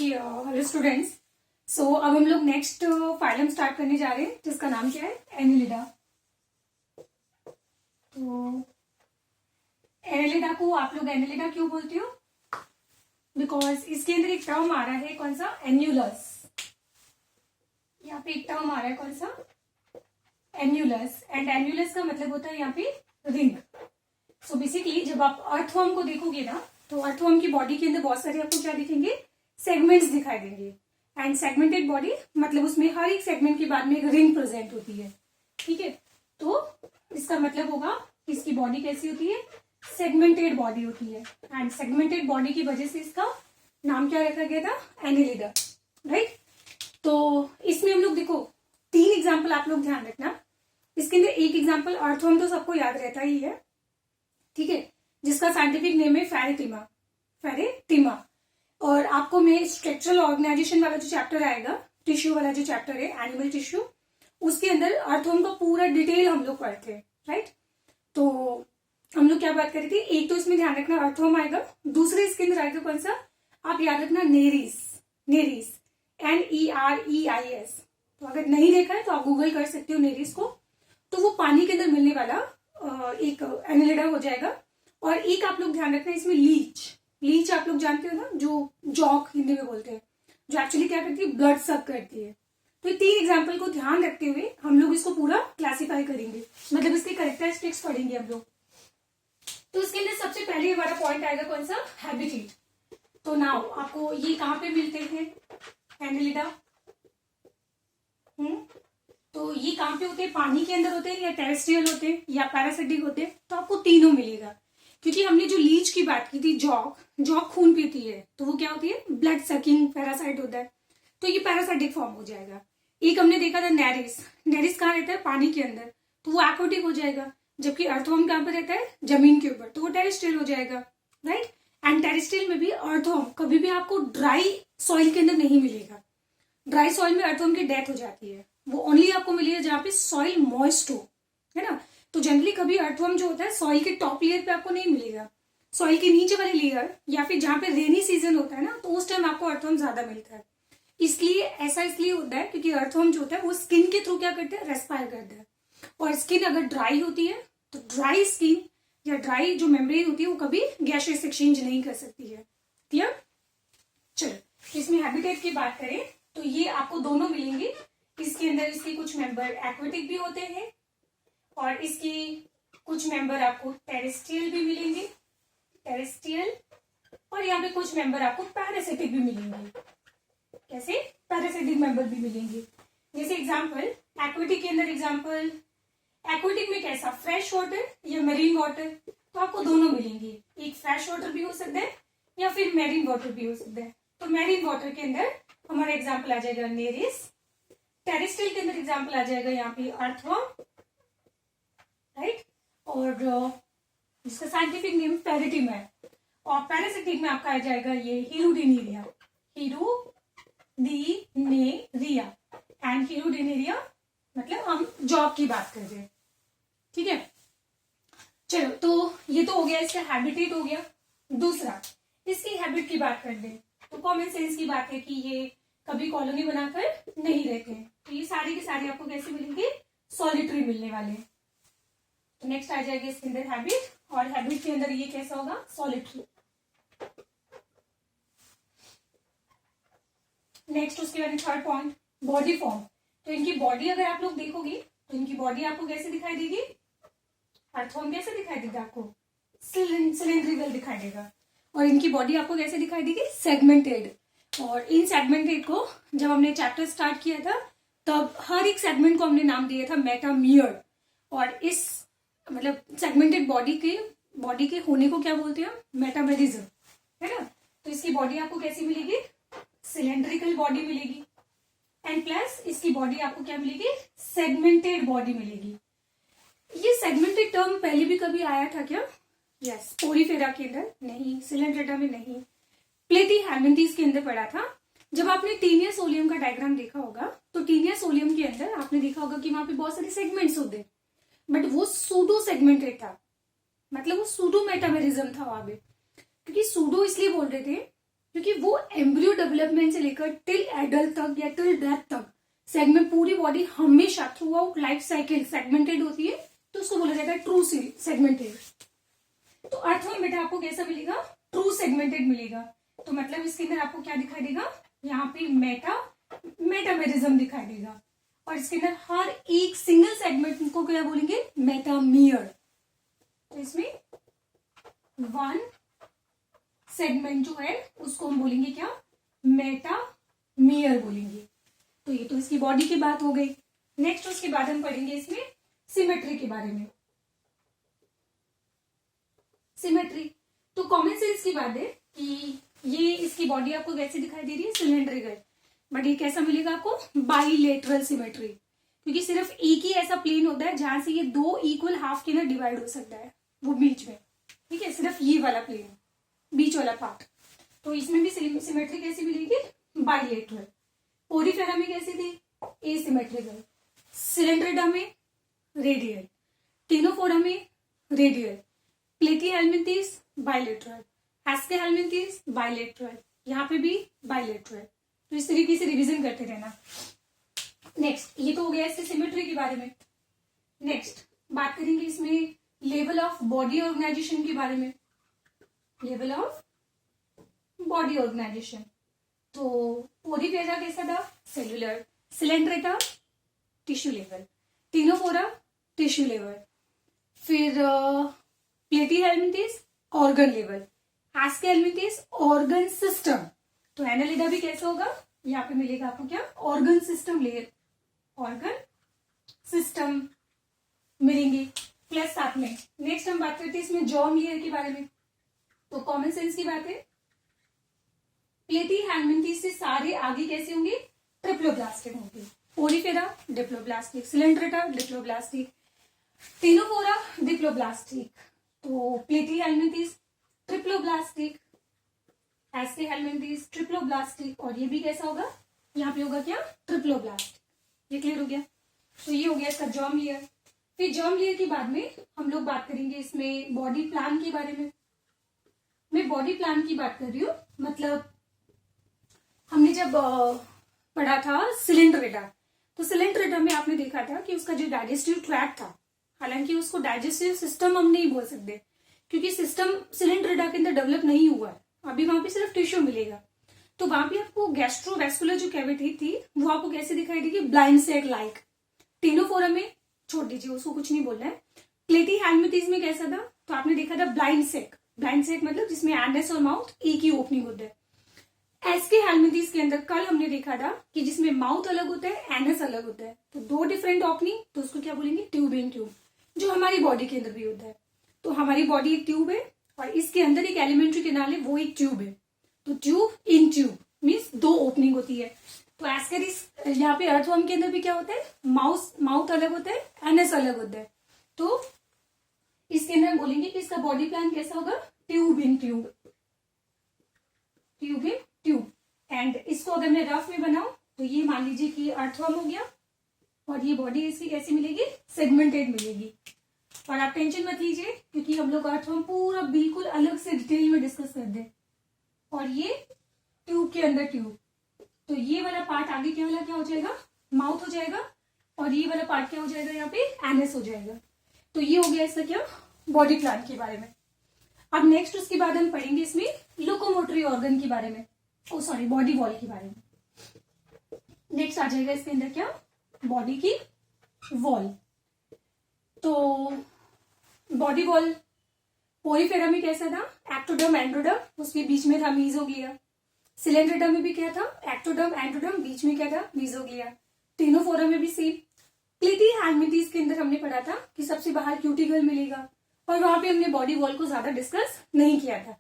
Okay hello students. सो अब हम लोग नेक्स्ट फाइलम स्टार्ट करने जा रहे हैं जिसका नाम क्या है, एनिलिडा। तो एनिलिडा को आप लोग एनिलिडा क्यों बोलते हो? बिकॉज इसके अंदर एक टर्म आ रहा है, कौन सा? एन्यूलस। यहाँ पे एक टर्म आ रहा है, कौन सा? एन्यूलस। एंड एन्यूलस का मतलब होता है यहाँ पे रिंग। सो बेसिकली जब आप अर्थवर्म को देखोगे ना, तो अर्थवर्म की बॉडी के अंदर बहुत सारे आपको क्या दिखेंगे? सेगमेंट्स दिखाई देंगे। एंड सेगमेंटेड बॉडी मतलब उसमें हर एक सेगमेंट के बाद में एक रिंग प्रेजेंट होती है। ठीक है, तो इसका मतलब होगा इसकी बॉडी कैसी होती है? सेगमेंटेड बॉडी होती है। एंड सेगमेंटेड बॉडी की वजह से इसका नाम क्या रखा गया था? एनिलिडा। राइट। तो इसमें हम लोग देखो 3 एग्जाम्पल आप लोग ध्यान रखना। इसके अंदर एक एग्जाम्पल अर्थवर्म तो सबको याद रहता ही है, ठीक है, जिसका साइंटिफिक नेम है फेरेटिमा। फेरेटिमा। और आपको मैं स्ट्रक्चरल ऑर्गेनाइजेशन वाला जो चैप्टर आएगा, टिश्यू वाला जो चैप्टर है, एनिमल टिश्यू, उसके अंदर अर्थवर्म का पूरा डिटेल हम लोग पढ़ते हैं। राइट। तो हम लोग क्या बात कर रहे थे? एक तो इसमें ध्यान रखना अर्थवर्म आएगा, दूसरे इसके अंदर आएगा कौन सा? आप याद रखना नेरिस। Nereis, NEREIS। तो अगर नहीं देखा है तो आप गूगल कर सकते हो नेरिस को। तो वो पानी के अंदर मिलने वाला एक एनिलिडा हो जाएगा। और एक आप लोग ध्यान रखना इसमें लीच। लीच आप लोग जानते हो ना, जो जॉक हिंदी में बोलते हैं, जो एक्चुअली क्या करती है? ब्लड सक करती है। तो ये 3 एग्जाम्पल को ध्यान रखते हुए हम लोग इसको पूरा क्लासिफाई करेंगे, मतलब इसके कैरेक्टरिस्टिक्स पढ़ेंगे हम लोग। तो इसके अंदर सबसे पहले हमारा पॉइंट आएगा कौन सा? हैबिटेट। तो नाउ आपको ये कहाँ पे मिलते हैं एनिलिडा? तो ये कहाँ पे होते हैं? पानी के अंदर होते हैं, या टेरेस्ट्रियल होते हैं, या पैरासिटिक होते हैं? तो आपको तीनों मिलेगा। क्योंकि हमने जो लीच की बात की थी, जॉक खून पीती है, तो वो क्या होती है? ब्लड सकिंग पैरासाइट होता है। तो ये पैरासाइटिक फॉर्म हो जाएगा। एक हमने देखा था नेरिस। नेरिस कहाँ रहता है? पानी के अंदर, तो वो एक्वाटिक हो जाएगा। जबकि अर्थवर्म कहाँ पर रहता है? जमीन के ऊपर, तो वो टेरेस्ट्रियल हो जाएगा। राइट। एंड टेरेस्ट्रियल में भी अर्थवर्म कभी भी आपको ड्राई सॉइल के अंदर नहीं मिलेगा। ड्राई सॉइल में अर्थवर्म की डेथ हो जाती है। वो ओनली आपको मिलेगा जहाँ पे सॉइल मॉइस्ट हो, है ना। तो जनरली कभी अर्थवर्म जो होता है सॉइल के टॉप लेयर पे आपको नहीं मिलेगा। सॉइल के नीचे वाले लेयर, या फिर जहाँ पे रेनी सीजन होता है ना, तो उस टाइम आपको अर्थवर्म ज्यादा मिलता है। इसलिए ऐसा इसलिए होता है क्योंकि अर्थवर्म जो होता है वो स्किन के थ्रू क्या करते हैं? रेस्पायर करते हैं। और स्किन अगर ड्राई होती है तो ड्राई स्किन या ड्राई जो मेम्ब्रेन होती है वो कभी गैसियस एक्सचेंज नहीं कर सकती है। क्लियर? चलो इसमें हैबिटेट की बात करें तो ये आपको दोनों मिलेंगे। इसके अंदर इसके कुछ मेंबर एक्वेटिक भी होते हैं, और इसकी कुछ मेंबर आपको टेरेस्ट्रियल भी मिलेंगे, टेरेस्ट्रियल। और यहाँ पे कुछ मेंबर आपको पैरासिटिक भी मिलेंगे। कैसे? पैरासिटिक मेंबर भी मिलेंगे। जैसे एग्जांपल एक्वेटिक के अंदर एग्जांपल, एक्वेटिक में कैसा? फ्रेश वाटर या मेरीन वाटर? तो आपको दोनों मिलेंगे। एक फ्रेश वाटर भी हो सकता है या फिर मेरीन वाटर भी हो सकता है। तो मेरीन वाटर के अंदर हमारा एग्जाम्पल आ जाएगा नेरिस। टेरेस्ट्रियल के अंदर एग्जाम्पल आ जाएगा यहाँ पे अर्थवर्म। राइट। और जिसका साइंटिफिक नेम फेरेटिमा है। और पैरासिटिक में आपका आ जाएगा ये हीरोडिनेरिया। हीरोडिनेरिया। एंड हीरोडिनेरिया मतलब हम जॉब की बात कर रहे हैं। ठीक है, चलो तो ये तो हो गया, इसका हैबिटेट हो गया। दूसरा इसकी हैबिट की बात कर ले तो कॉमन सेंस की बात है कि ये कभी कॉलोनी बनाकर नहीं रहते हैं। तो ये सारे के सारे आपको कैसे मिलेंगे? सॉलिटरी मिलने वाले हैं। तो नेक्स्ट आ जाएगा इसके अंदर हैबिट, और हैबिट के अंदर ये कैसा होगा? सॉलिटरी। नेक्स्ट उसके बाद थर्ड पॉइंट बॉडी फॉर्म। तो इनकी बॉडी अगर आप लोग देखोगे तो इनकी बॉडी आपको कैसे दिखाई देगी? अर्थवर्म कैसे दिखाई देगा आपको? सिलेंड्रिकल दिखाई देगा। और इनकी बॉडी आपको कैसे दिखाई देगी? सेगमेंटेड। और इन सेगमेंटेड को जब हमने चैप्टर स्टार्ट किया था तब हर एक सेगमेंट को हमने नाम दिया था मेटामियर। और इस मतलब सेगमेंटेड बॉडी के होने को क्या बोलते हैं? मेटामेरिज्म, है ना। तो इसकी बॉडी आपको कैसी मिलेगी? सिलेंड्रिकल बॉडी मिलेगी। एंड प्लस इसकी बॉडी आपको क्या मिलेगी? सेगमेंटेड बॉडी मिलेगी। ये सेगमेंटेड टर्म पहले भी कभी आया था क्या? यस, पोरीफेरा के अंदर नहीं, सिलेंड्रेटा में नहीं, प्लेटीहेल्मिन्थेस के अंदर पढ़ा था। जब आपने टीनिया सोलियम का डायग्राम देखा होगा तो टीनिया सोलियम के अंदर आपने देखा होगा कि वहां पे बहुत सारे सेगमेंट्स होते हैं, बट वो सूडो सेगमेंटेड था, मतलब वो सूडो मेटामेरिज्म था वहां पे। क्योंकि सूडो इसलिए बोल रहे थे क्योंकि वो एम्ब्रियो डेवलपमेंट से लेकर टिल एडल्ट तक या टिल डेथ तक सेगमेंट, पूरी बॉडी हमेशा through out life cycle segmented होती है, तो उसको बोला जाता है ट्रू सेगमेंटेड। तो अर्थवर्म बेटा आपको कैसा मिलेगा? ट्रू सेगमेंटेड मिलेगा। तो मतलब इसके अंदर आपको क्या दिखाई देगा? यहाँ पे मेटामेरिज्म दिखाई देगा, और इसके अंदर हर एक सिंगल सेगमेंट को क्या बोलेंगे? मेटामियर। तो इसमें वन सेगमेंट जो है उसको हम बोलेंगे क्या? मेटामियर बोलेंगे। तो ये तो इसकी बॉडी की बात हो गई। नेक्स्ट उसके बाद हम पढ़ेंगे इसमें सिमेट्री के बारे में। सिमेट्री तो कॉमन सेंस की बात है कि ये इसकी बॉडी आपको कैसे दिखाई दे रही है? सिलेंड्रिकल। बट ये कैसा मिलेगा आपको? बाइलेटरल सिमेट्री, क्योंकि सिर्फ एक ही ऐसा प्लेन होता है जहां से ये दो इक्वल हाफ के अंदर डिवाइड हो सकता है, वो बीच में। ठीक है, सिर्फ ये वाला प्लेन, बीच वाला पार्ट। तो इसमें भी सिमेट्री कैसी मिलेगी? बाइलेटरल। पोरीफेरा में कैसी थी? एसिमेट्रिकल। सिलेंड्रेटा में रेडियल। टेनोफोरा में radial. Platyhelminthes bilateral. Aschelminthes bilateral. यहाँ पे भी बाइलेटरल। तो इस तरीके से रिवीजन करते रहना। नेक्स्ट, ये तो हो गया इससे सिमेट्री के बारे में। नेक्स्ट बात करेंगे इसमें लेवल ऑफ बॉडी ऑर्गेनाइजेशन के बारे में। लेवल ऑफ बॉडी ऑर्गेनाइजेशन, तो पोरीफेरा कैसा था? Cellular. Coelenterata tissue level. Ctenophora tissue level. फिर platyhelminthes organ level. Aschelminthes organ system. तो एनालिडा भी कैसा होगा? यहाँ पे मिलेगा आपको क्या? Organ system layer, organ system मिलेंगे प्लस साथ में। नेक्स्ट हम बात करते हैं इसमें जॉर्म लेयर के बारे में। तो कॉमन सेंस की बात है, प्लेटीहेल्मिन्थेस से सारे आगे कैसे होंगे? ट्रिप्लोब्लास्टिक होंगे। Porifera diploblastic. Coelenterata diploblastic. Ctenophora diploblastic. तो प्लेटीहेल्मिन्थेस ट्रिप्लोब्लास्टिक। Aschelminthes triploblastic. और ये भी कैसा होगा? यहाँ पे होगा क्या? ट्रिप्लोब्लास्ट। ये क्लियर हो गया? तो ये हो गया इसका जॉर्म लेयर। फिर जॉर्म लेयर के बाद में हम लोग बात करेंगे इसमें बॉडी प्लान के बारे में। मैं बॉडी प्लान की बात कर रही हूँ, मतलब हमने जब पढ़ा था सिलेंड्रेटा, तो सिलेंड्रेटा में आपने देखा था कि उसका जो डाइजेस्टिव ट्रैक्ट था, हालांकि उसको डाइजेस्टिव सिस्टम हम नहीं बोल सकते क्योंकि सिस्टम सिलेंड्रेटा के अंदर डेवलप नहीं हुआ है, अभी वहां पे सिर्फ टिश्यू मिलेगा। तो वहां पे आपको गैस्ट्रोवेस्कुलर जो कैविटी थी वो आपको कैसे दिखाई देगी? ब्लाइंड सेक लाइक। टेनोफोरा में छोड़ दीजिए, उसको कुछ नहीं बोलना है। प्लेटीहेल्मिन्थेस में कैसा था? तो आपने देखा था ब्लाइंड सेक। ब्लाइंड सेक मतलब जिसमें एनस और माउथ एक ही ओपनिंग होता है। एस्केहेल्मिन्थेस के अंदर कल हमने देखा था कि जिसमें माउथ अलग होता है, एनस अलग होता है, तो दो डिफरेंट ओपनिंग, तो उसको क्या बोलेंगे? ट्यूब इन ट्यूब, जो हमारी बॉडी के अंदर भी होता है। तो हमारी बॉडी एक ट्यूब है और इसके अंदर एक एलिमेंट्री कैनाल है, वो एक ट्यूब है। तो ट्यूब इन ट्यूब मीन्स दो ओपनिंग होती है। तो एस्केरिस यहाँ पे अर्थवर्म के अंदर भी क्या होता है? माउथ अलग होता है, एनस अलग होता है। तो इसके अंदर हम बोलेंगे कि इसका बॉडी प्लान कैसा होगा? Tube in tube, tube in tube. And इसको अगर मैं रफ में बनाऊं तो ये मान लीजिए कि अर्थवर्म हो गया और ये बॉडी इसकी कैसी मिलेगी? सेगमेंटेड मिलेगी। और आप टेंशन मत लीजिए क्योंकि हम लोग अर्थवर्म पूरा बिल्कुल अलग से डिटेल में डिस्कस कर दे। और ये ट्यूब के अंदर ट्यूब, तो ये वाला पार्ट आगे क्या वाला क्या हो जाएगा? माउथ हो जाएगा, और ये वाला पार्ट क्या हो जाएगा? यहाँ पे एनस हो जाएगा। तो ये हो गया इसका क्या? बॉडी प्लान के बारे में। अब नेक्स्ट उसके बाद हम पढ़ेंगे इसमें लोकोमोटरी ऑर्गन के बारे में, बॉडी वॉल के बारे में। नेक्स्ट आ जाएगा इसके अंदर क्या? बॉडी की वॉल। तो बॉडी वॉल पोरीफेरा में कैसा था? एक्टोडर्म एंडोडर्म, उसके बीच में था मीजोग्लिया। सिलेंड्रेटा में भी क्या था? एक्टोडर्म एंडोडर्म, बीच में क्या था? मीजोग्लिया। टेनोफोरा में भी सेम। प्लेटीहेल्मिन्थेस के अंदर हमने पढ़ा था कि सबसे बाहर क्यूटिकल मिलेगा, और वहां पे हमने बॉडी वॉल को ज्यादा डिस्कस नहीं किया था।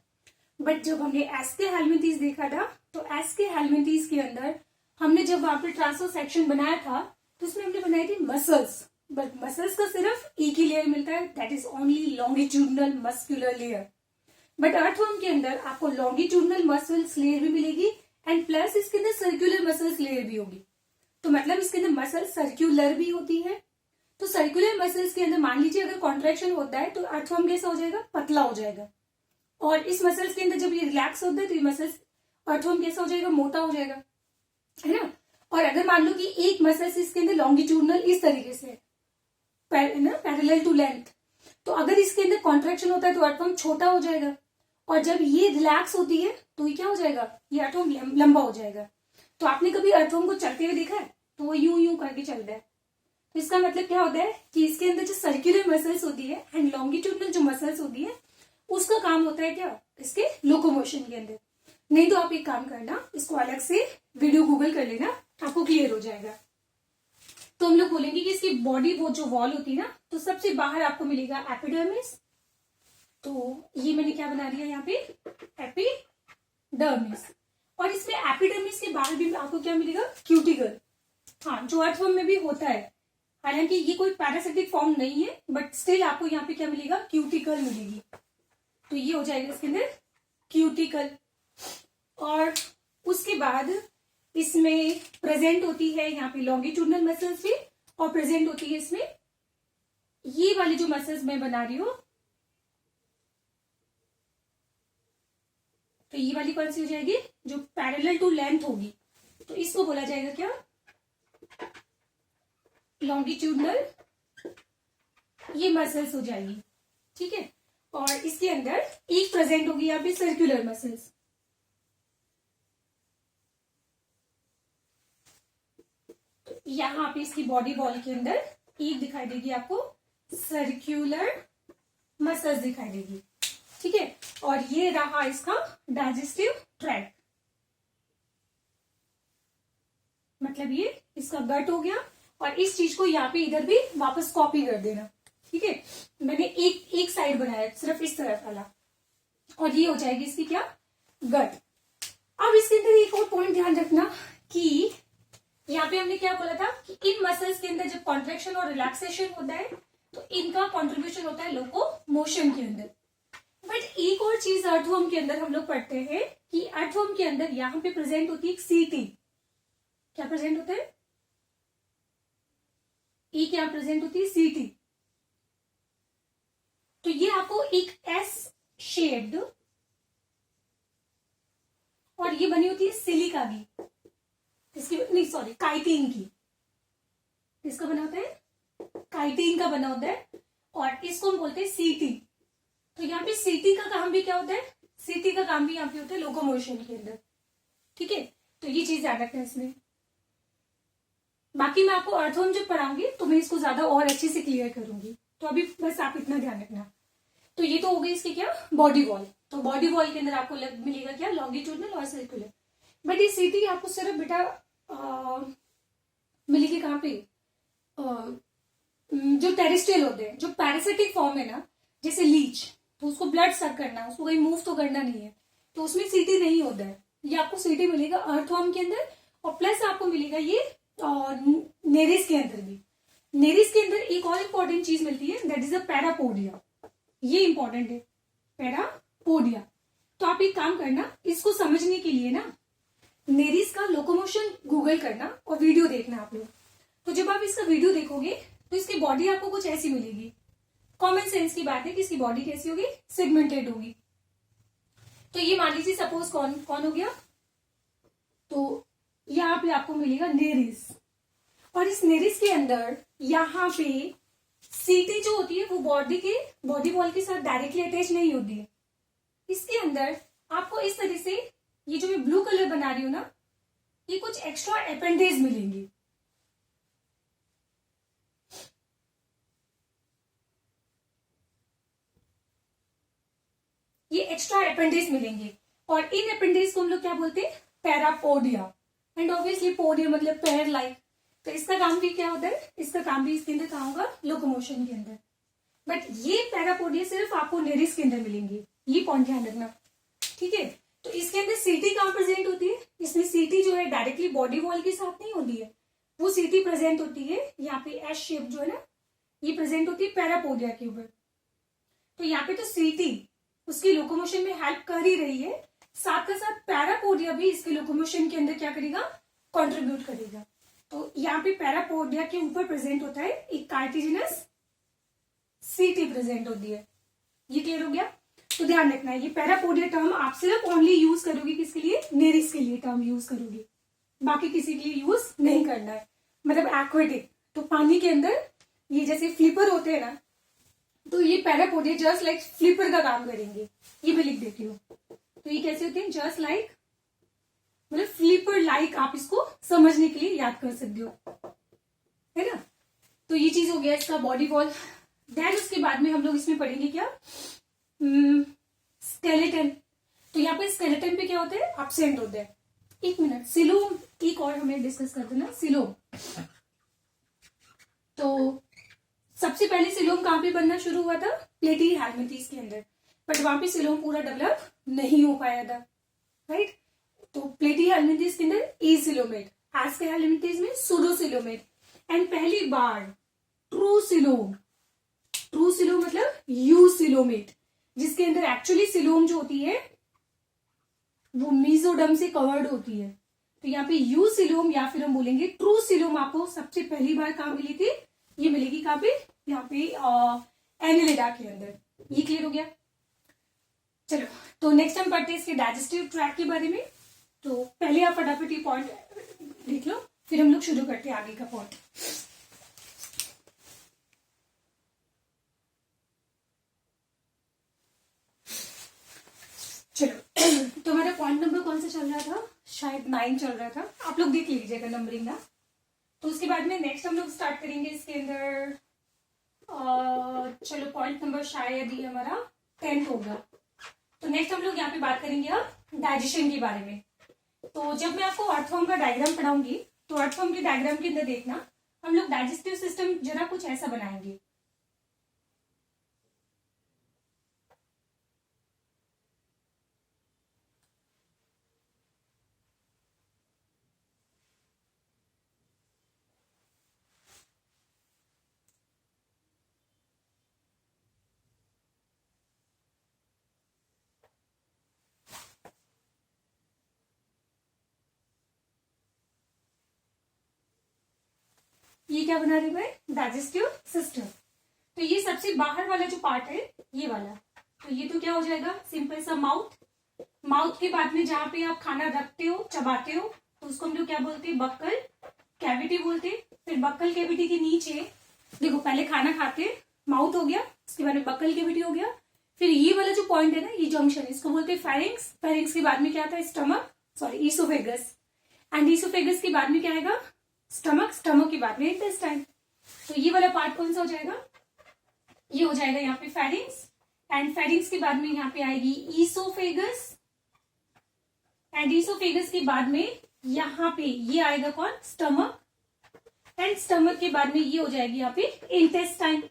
बट जब हमने एस्केहेल्मिन्थेस देखा था, तो एस्केहेल्मिन्थेस के अंदर हमने जब वहां पे ट्रांसवर्स सेक्शन बनाया था तो उसमें हमने बनाई थी मसल्स। बट मसल्स का सिर्फ एक ही लेयर मिलता है, that is only longitudinal muscular layer. But earthworm के अंदर आपको लॉन्गिट्यूडनल मसल्स लेयर भी मिलेगी एंड प्लस इसके अंदर सर्कुलर मसल्स लेयर भी होगी। तो मतलब इसके अंदर मसल सर्कुलर भी होती है। तो सर्कुलर मसल्स के अंदर मान लीजिए अगर कॉन्ट्रैक्शन होता है तो अर्थवर्म कैसा हो जाएगा? पतला हो जाएगा। और इस मसल्स के अंदर जब ये रिलैक्स होता है तो ये मसल्स, अर्थवर्म कैसा हो जाएगा, मोटा हो जाएगा, है ना। और अगर मान लो कि एक मसल्स इसके अंदर लॉन्गिट्यूडनल इस तरीके से पैरेलल टू लेंथ, तो अगर इसके अंदर कॉन्ट्रैक्शन होता है तो अर्थवर्म छोटा हो जाएगा, और जब ये रिलैक्स होती है तो ये क्या हो जाएगा, ये अर्थवर्म लंबा हो जाएगा। तो आपने कभी अर्थवर्म को चलते हुए देखा है, तो वो यूं यूं करके चल रहा है, तो इसका मतलब क्या होता है कि इसके अंदर जो सर्कुलर मसल्स होती है एंड लॉन्गिट्यूडनल जो मसल्स होती है उसका काम होता है क्या, इसके लोकोमोशन के अंदर। नहीं तो आप एक काम करना, इसको अलग से वीडियो गूगल कर लेना, आपको क्लियर हो जाएगा। तो हम लोग बोलेंगे कि इसकी बॉडी वो जो वॉल होती है ना, तो सबसे बाहर आपको मिलेगा एपिडर्मिस, तो ये मैंने क्या बना दिया यहाँ पे, एपिडर्मिस। और इसमें एपिडर्मिस के बाहर भी आपको क्या मिलेगा, क्यूटिकल। हाँ, जो अर्थवर्म में भी होता है, हालांकि ये कोई पैरासिटिक फॉर्म नहीं है, बट स्टिल आपको यहाँ पे क्या मिलेगा, क्यूटिकल मिलेगी। तो ये हो जाएगा इसके अंदर क्यूटिकल। और उसके बाद इसमें प्रेजेंट होती है यहाँ पे लॉन्गिट्यूडनल मसल्स भी, और प्रेजेंट होती है इसमें ये वाली जो मसल्स मैं बना रही हूं, तो ये वाली कौन सी हो जाएगी, जो पैरेलल टू लेंथ होगी, तो इसको बोला जाएगा क्या, लॉन्गिट्यूडनल ये मसल्स हो जाएगी, ठीक है। और इसके अंदर एक प्रेजेंट होगी यहाँ पे सर्कुलर मसल्स, यहाँ पे इसकी बॉडी वॉल के अंदर एक दिखाई देगी आपको सर्कुलर मसल्स दिखाई देगी, ठीक है। और ये रहा इसका डाइजेस्टिव ट्रैक्ट, मतलब ये इसका गट हो गया, और इस चीज को यहाँ पे इधर भी वापस कॉपी कर देना, ठीक है। मैंने एक साइड बनाया सिर्फ इस तरफ वाला, और ये हो जाएगी इसकी क्या, गट। अब इसके अंदर एक और पॉइंट ध्यान रखना कि यहाँ पे हमने क्या बोला था कि इन मसल्स के अंदर जब कॉन्ट्रैक्शन और रिलैक्सेशन होता है तो इनका कॉन्ट्रीब्यूशन होता है लोकोमोशन के अंदर। बट एक और चीज अर्थवर्म के अंदर हम लोग पढ़ते हैं कि अर्थवर्म के अंदर यहाँ पे प्रेजेंट होती है एक सीटी। क्या प्रेजेंट होता है, एक यहाँ प्रेजेंट होती है सीटी। तो ये आपको एक एस शेप्ड, और ये बनी होती है सिलिका की, इसकी नहीं सॉरी काइटिन की, इसका बना होता है काइटिन का बना होता है, और इसको हम बोलते हैं सीटी। तो यहाँ पे सीटी का काम भी क्या होता है, सीटी का काम भी यहाँ पे होता है लोकोमोशन के अंदर, ठीक है। तो ये चीज याद रखना है इसमें। बाकी मैं आपको अर्थवर्म जब पढ़ाऊंगी तो मैं इसको ज्यादा और अच्छे से क्लियर करूंगी, तो अभी बस आप इतना ध्यान रखना। तो ये तो हो गई इसकी क्या, बॉडी वॉल। तो बॉडी वॉल के अंदर आपको मिलेगा क्या, लॉन्गिट्यूडनल और सर्कुलर। बट ये सीटी आपको सिर्फ बेटा मिलेगी कहाँ पे, जो टेरेस्ट्रियल होते हैं, जो पैरासिटिक फॉर्म है ना, जैसे लीच, तो उसको ब्लड सक करना, उसको कहीं मूव तो करना नहीं है, तो उसमें सीटी नहीं होता है। ये आपको सीटी मिलेगा अर्थवर्म के अंदर, और प्लस आपको मिलेगा ये नेरिस के अंदर भी। नेरिस के अंदर एक और इंपॉर्टेंट चीज मिलती है, दैट इज अ पैरापोडिया। ये इंपॉर्टेंट है, पैरापोडिया। तो आप एक काम करना, इसको समझने के लिए ना नेरिस का लोकोमोशन गूगल करना और वीडियो देखना आप लोग। तो जब आप इसका वीडियो देखोगे तो इसकी बॉडी आपको कुछ ऐसी मिलेगी। कॉमन सेंस की बात है कि इसकी बॉडी कैसी होगी, सेगमेंटेड होगी। तो ये मान लीजिए सपोज कौन कौन हो गया, तो यहाँ पे आपको मिलेगा नेरिस, और इस नेरिस के अंदर यहाँ पे सीटी जो होती है वो बॉडी वॉल के साथ डायरेक्टली अटैच नहीं होती है। इसके अंदर आपको इस तरह से ये जो मैं ब्लू कलर बना रही हूं ना, ये कुछ एक्स्ट्रा अपेंडेज मिलेंगे। ये एक्स्ट्रा अपेंडेज मिलेंगे, और इन अपेंडेज को हम लोग क्या बोलते हैं, पैरापोडिया। एंड ऑब्वियसली पोडिया मतलब पैर लाइक। तो इसका काम भी क्या होता है, इसका काम भी इसके अंदर कहाँ होगा, लोकोमोशन के अंदर। बट ये पैरापोडिया सिर्फ आपको नेरिस के अंदर मिलेंगे, ये पॉइंट ध्यान रखना, ठीक है। तो इसके अंदर सीटी कहाँ प्रेजेंट होती है, इसमें सीटी जो है डायरेक्टली बॉडी वॉल के साथ नहीं होती है, वो सीटी प्रेजेंट होती है यहाँ पे एस शेप जो है ना, ये प्रेजेंट होती है पैरापोडिया के ऊपर। तो यहाँ पे तो सीटी उसकी लोकोमोशन में हेल्प कर ही रही है, साथ का साथ पैरापोडिया भी इसके लोकोमोशन के अंदर क्या करेगा, कंट्रीब्यूट करेगा। तो यहाँ पे पैरापोडिया के ऊपर प्रेजेंट होता है एक कार्टिजिनस सीटी प्रेजेंट होती है। ये क्लियर हो गया। तो ध्यान रखना है, ये पैरापोडिया टर्म आप सिर्फ ओनली यूज करोगे किसके लिए, नेरिस के लिए टर्म यूज करोगे, बाकी किसी के लिए यूज नहीं करना है। मतलब एक्वेटिक, तो पानी के अंदर ये जैसे फ्लिपर होते हैं ना, तो ये पैरापोडिया जस्ट लाइक फ्लिपर का काम करेंगे। ये मैं लिख देती हूँ। तो ये कैसे होते हैं, जस्ट लाइक, मतलब फ्लिपर लाइक, आप इसको समझने के लिए याद कर सकते हो, है ना। तो ये चीज हो गया इसका बॉडी वॉल। देन उसके बाद में हम लोग इसमें पढ़ेंगे क्या, स्केलेटन। तो यहाँ पे स्केलेटन पे क्या होता है, एब्सेंट होता है। एक मिनट, सिलोम एक और हमें डिस्कस कर देना, सिलोम। तो सबसे पहले सिलोम कहाँ पे बनना शुरू हुआ था, प्लेटी हेलमिंथीज के अंदर, बट वहां पे सिलोम पूरा डेवलप नहीं हो पाया था, राइट। तो प्लेटी हेलमिंथीज के अंदर एसिलोमेट, एस्के हेलमिंथीज में सूडोसिलोमेट, एंड पहली बार ट्रू सिलोम, ट्रू सिलोम मतलब यू सिलोमेट, जिसके अंदर एक्चुअली सिलोम जो होती है वो मीजोडर्म से कवर्ड होती है। तो यहाँ पे यू सिलोम या फिर हम बोलेंगे ट्रू सिलोम आपको सबसे पहली बार कहाँ मिली थी, ये मिलेगी कहाँ पे, यहाँ पे एनिलिडा के अंदर। ये क्लियर हो गया। चलो, तो नेक्स्ट हम पढ़ते हैं इसके डाइजेस्टिव ट्रैक्ट के बारे में। तो पहले आप फटाफट ये पॉइंट देख लो, फिर हम लोग शुरू करते हैं आगे का पॉइंट। चलो, तो मेरा पॉइंट नंबर कौन सा चल रहा था, शायद 9 चल रहा था, आप लोग देख लीजिएगा नंबरिंग ना। तो उसके बाद में नेक्स्ट हम लोग स्टार्ट करेंगे इसके अंदर, चलो पॉइंट नंबर शायद ये हमारा 10 होगा। तो नेक्स्ट हम लोग यहाँ पे बात करेंगे अब डाइजेशन के बारे में। तो जब मैं आपको अर्थवर्म का डायग्राम पढ़ाऊंगी, तो अर्थवर्म के डायग्राम के अंदर देखना, हम लोग डाइजेस्टिव सिस्टम जरा कुछ ऐसा बनाएंगे। ये क्या बना रहे भाई, डाइजेस्टिव सिस्टम। तो ये सबसे बाहर वाला जो पार्ट है, ये वाला, तो ये तो क्या हो जाएगा, सिंपल सा माउथ। माउथ के बाद में जहां पे आप खाना रखते हो, चबाते हो, तो उसको हम लोग क्या बोलते हैं, बक्कल कैविटी बोलते हैं। फिर बक्कल कैविटी के नीचे देखो, पहले खाना खाते माउथ हो गया, उसके बाद में बक्कल कैविटी हो गया, फिर ये वाला जो पॉइंट है ना, ये जंक्शन, इसको बोलते हैं फेरिंक्स। फेरिंक्स के बाद में क्या आता है, stomach, sorry oesophagus, and oesophagus के बाद में क्या आएगा, स्टमक, स्टमक के बाद में इंटेस्टाइन। तो ये वाला पार्ट कौन सा हो जाएगा, ये हो जाएगा यहाँ पे फेरिंक्स, एंड फेरिंक्स के बाद में यहाँ पे आएगी ईसोफेगस, एंड ईसोफेगस के बाद में यहाँ पे ये आएगा कौन, स्टमक, एंड स्टमक के बाद में ये हो जाएगी यहाँ पे इंटेस्टाइन,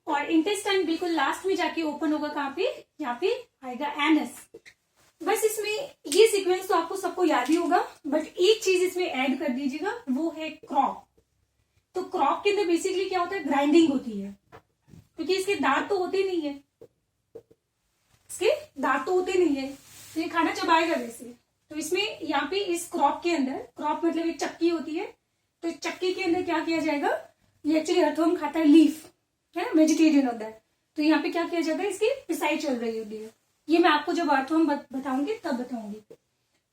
और इंटेस्टाइन बिल्कुल लास्ट में जाके ओपन होगा कहाँ पे, यहाँ पे आएगा एनस। बस इसमें ये सीक्वेंस तो आपको सबको याद ही होगा, बट एक चीज इसमें ऐड कर दीजिएगा, वो है क्रॉप। तो क्रॉप के अंदर बेसिकली क्या होता है, ग्राइंडिंग होती है, क्योंकि इसके दांत तो होते नहीं है, इसके दांत तो होते नहीं है, तो ये खाना चबाएगा वैसे। तो इसमें यहाँ पे इस क्रॉप के अंदर, क्रॉप मतलब एक चक्की होती है, तो इस चक्की के अंदर क्या किया जाएगा, ये एक्चुअली अर्थवर्म खाता है लीफ, है ना, वेजिटेरियन होता है। तो यहाँ पे क्या किया जाएगा, इसकी पिसाई चल रही होती है। ये मैं आपको जब अर्थवर्म बताऊंगी तब बताऊंगी,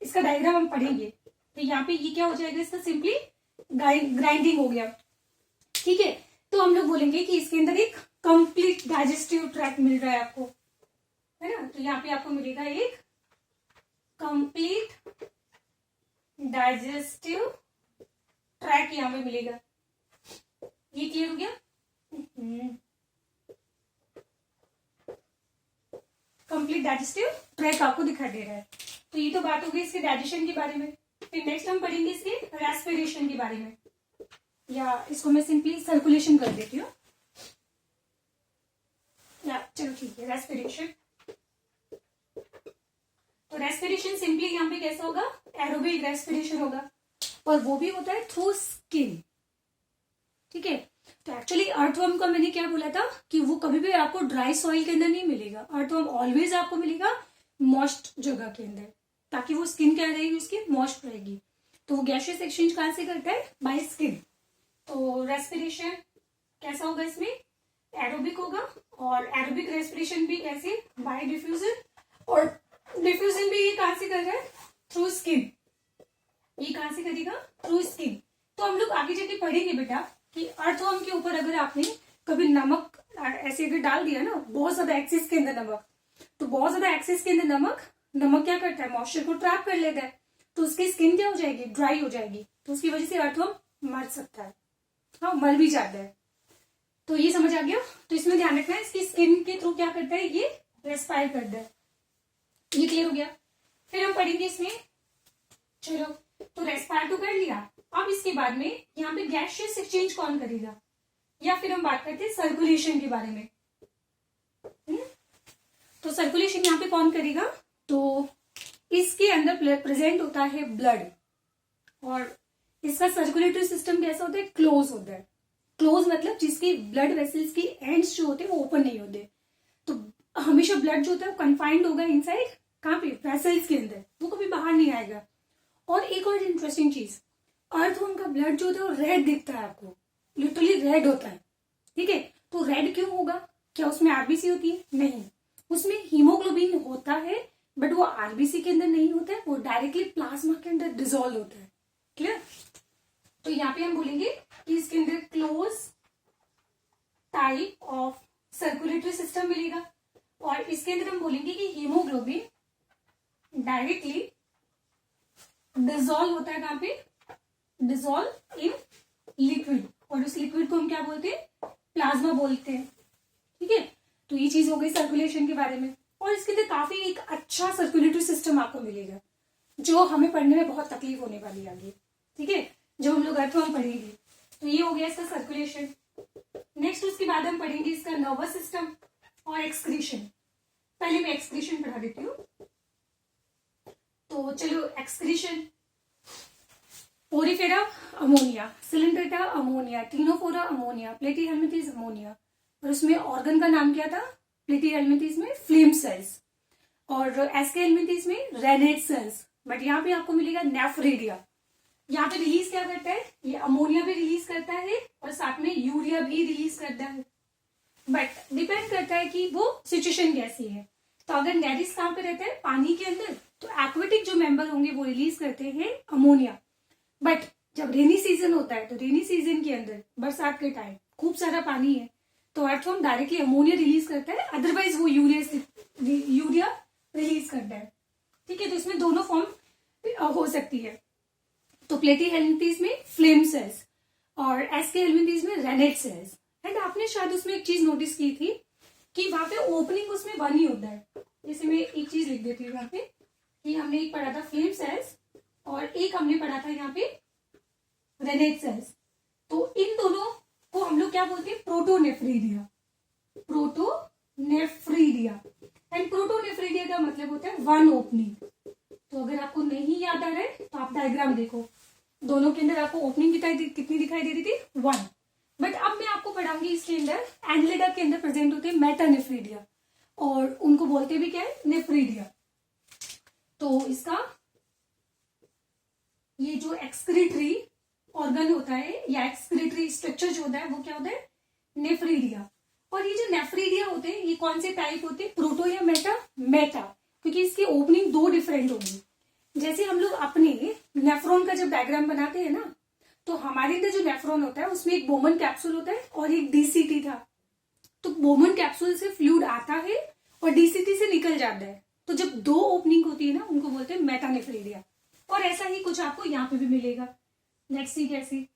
इसका डायग्राम हम पढ़ेंगे। तो यहाँ पे ये क्या हो जाएगा, इसका सिंपली ग्राइंडिंग हो गया, ठीक है। तो हम लोग बोलेंगे कि इसके अंदर एक कंप्लीट डाइजेस्टिव ट्रैक्ट मिल रहा है आपको, है ना। तो यहाँ पे आपको मिलेगा एक कंप्लीट डाइजेस्टिव ट्रैक, यहाँ पे मिलेगा। ये क्लियर हो गया, कंप्लीट डाइजेस्टिव ट्रैक आपको दिखाई दे रहा है। तो ये तो बात हो गई इसके डाइजेशन के बारे में। फिर नेक्स्ट हम पढ़ेंगे इसके रेस्पिरेशन के बारे में, या इसको मैं सिंपली सर्कुलेशन कर देती हूँ, या चलो ठीक है, रेस्पिरेशन। तो रेस्पिरेशन सिंपली यहाँ पे कैसा होगा, एरोबिक रेस्पिरेशन होगा, और वो भी होता है थ्रू स्किन, ठीक है। तो एक्चुअली अर्थवर्म का मैंने क्या बोला था कि वो कभी भी आपको ड्राई सॉइल के अंदर नहीं मिलेगा, अर्थवर्म ऑलवेज आपको मिलेगा मॉइस्ट जगह के अंदर, ताकि वो स्किन क्या रहेगी, उसकी मॉइस्ट रहेगी। तो वो गैसियस एक्सचेंज कहां से करता है, बाय स्किन। तो रेस्पिरेशन कैसा होगा इसमें, एरोबिक होगा, और एरोबिक रेस्पिरेशन भी कैसे, बाय डिफ्यूजन, और डिफ्यूजन भी ये कहां से कर रहा है, थ्रू स्किन। ये कहां से करेगा, थ्रू स्किन। तो हम लोग आगे जाके पढ़ेंगे बेटा कि अर्थवर्म के ऊपर अगर आपने कभी नमक ऐसे अगर डाल दिया ना, बहुत ज्यादा एक्सेस के अंदर नमक, तो बहुत ज्यादा एक्सेस के अंदर नमक क्या करता है, मॉइस्चर को ट्रैप कर लेता है, तो उसकी स्किन क्या हो जाएगी, ड्राई हो जाएगी, तो उसकी वजह से अर्थवर्म मर सकता है, हाँ मर भी जाता है। तो ये समझ आ गया। तो इसमें ध्यान रखना है, इसकी स्किन के थ्रू क्या करता है, ये रेस्पायर करता है। ये क्लियर हो गया। फिर हम पढ़ेंगे इसमें, चलो तो रेस्पायर तो कर लिया। अब इसके बाद में यहाँ पे गैसियस एक्सचेंज कौन करेगा, या फिर हम बात करते हैं सर्कुलेशन के बारे में। तो सर्कुलेशन यहाँ पे कौन करेगा, तो इसके अंदर प्रेजेंट होता है ब्लड, और इसका सर्कुलेटरी सिस्टम कैसा होता है, क्लोज होता है। क्लोज मतलब जिसकी ब्लड वेसल्स की एंड्स जो होते हैं वो ओपन नहीं होते, तो हमेशा ब्लड जो होता है वो कन्फाइंड होगा इनसाइड, कहाँ पे, वेसल्स के अंदर, वो कभी बाहर नहीं आएगा। और एक और इंटरेस्टिंग चीज, अर्थवर्म का ब्लड जो होता है वो रेड दिखता है आपको, लिटरली रेड होता है, ठीक है। तो रेड क्यों होगा, क्या उसमें आरबीसी होती है, नहीं, उसमें हीमोग्लोबिन होता है, बट वो आरबीसी के अंदर नहीं होता है, वो डायरेक्टली प्लाज्मा के अंदर डिसॉल्व होता है। क्लियर। तो यहाँ पे हम बोलेंगे कि इसके अंदर close type of circulatory system मिलेगा, और इसके अंदर हम बोलेंगे कि हीमोग्लोबिन डायरेक्टली डिसॉल्व होता है, कहां पे, डिसॉल्व इन लिक्विड, और उस लिक्विड को हम क्या बोलते हैं, प्लाज्मा बोलते हैं, ठीक है। तो ये चीज हो गई सर्कुलेशन के बारे में। और इसके अंदर काफी एक अच्छा सर्कुलेटरी सिस्टम आपको मिलेगा, जो हमें पढ़ने में बहुत तकलीफ होने वाली है आगे, ठीक है, जो हम लोग अर्थवर्म पढ़ेंगे। तो ये हो गया इसका सर्कुलेशन। नेक्स्ट उसके बाद हम पढ़ेंगे इसका नर्वस सिस्टम और एक्सक्रीशन। पहले मैं एक्सक्रीशन पढ़ा देती हूँ। तो चलो excretion, porifera ammonia, coelenterata ammonia, ctenophora ammonia, platyhelminthes ammonia, और उसमें ऑर्गन का नाम क्या था, प्लेटीहेल्मिंथेस में फ्लेम सेल्स, और एस्केहेल्मिंथेस में रेनेट सेल्स। बट यहाँ पे आपको मिलेगा नेफ्रेडिया। यहाँ पे रिलीज क्या करता है, ये अमोनिया भी रिलीज करता है और साथ में यूरिया भी रिलीज करता है, बट डिपेंड करता है कि वो सिचुएशन कैसी है। तो अगर नैरिस कहाँ पे रहता है, पानी के अंदर, तो एक्वेटिक जो मेंबर होंगे वो रिलीज करते हैं अमोनिया। बट जब रेनी सीजन होता है, तो रेनी सीजन के अंदर बरसात के टाइम खूब सारा पानी है, तो अर्थवर्म डायरेक्टली अमोनिया रिलीज करता है, अदरवाइज वो यूरिया रिलीज करता है, ठीक है। तो इसमें दोनों फॉर्म हो सकती है। तो प्लेटीहेल्मिंथेस में फ्लेम सेल्स और एस्केहेल्मिंथेस में रेनेट सेल्स। एंड आपने शायद उसमें एक चीज नोटिस की थी कि वहां पे ओपनिंग उसमें वन ही होता है। जैसे मैं एक चीज लिख देती हूँ यहाँ पे कि हमने एक पढ़ा था फ्लेम सेल्स और एक हमने पढ़ा था यहाँ पे रेनेट सेल्स। तो इन दोनों को हम लोग क्या बोलते हैं, प्रोटोनेफ्रीडिया। प्रोटोनेफ्रीडिया एंड प्रोटोनेफ्रीडिया का मतलब होता है वन ओपनिंग। तो अगर आपको नहीं याद आ रहा है तो आप डायग्राम देखो, दोनों के अंदर आपको ओपनिंग कितनी दिखाई दे रही थी, वन। बट अब मैं आपको पढ़ाऊंगी इसके अंदर एनलिडा के अंदर प्रेजेंट होते हैं मेटानेफ्रीडिया, और उनको बोलते भी क्या है, नेफ्रीडिया। तो इसका ये जो एक्सक्रीटरी ऑर्गन होता है या एक्सक्रीटरी स्ट्रक्चर जो होता है वो क्या होता है, नेफ्रीडिया। और ये जो नेफ्रीडिया होते हैं ये कौन से टाइप होते हैं, प्रोटो या मेटा, मेटा, क्योंकि इसकी ओपनिंग दो डिफरेंट होगी। जैसे हम लोग अपने नेफ्रॉन का जब डायग्राम बनाते हैं ना, तो हमारे अंदर जो नेफ्रॉन होता है उसमें एक बोमन कैप्सूल होता है और एक डीसीटी था। तो बोमन कैप्सूल से फ्लूइड आता है और डीसीटी से निकल जाता है। तो जब दो ओपनिंग होती है ना, उनको बोलते हैं मेटानेफ्रीडिया। और ऐसा ही कुछ आपको यहाँ पे भी मिलेगा। लेट्स सी कैसे।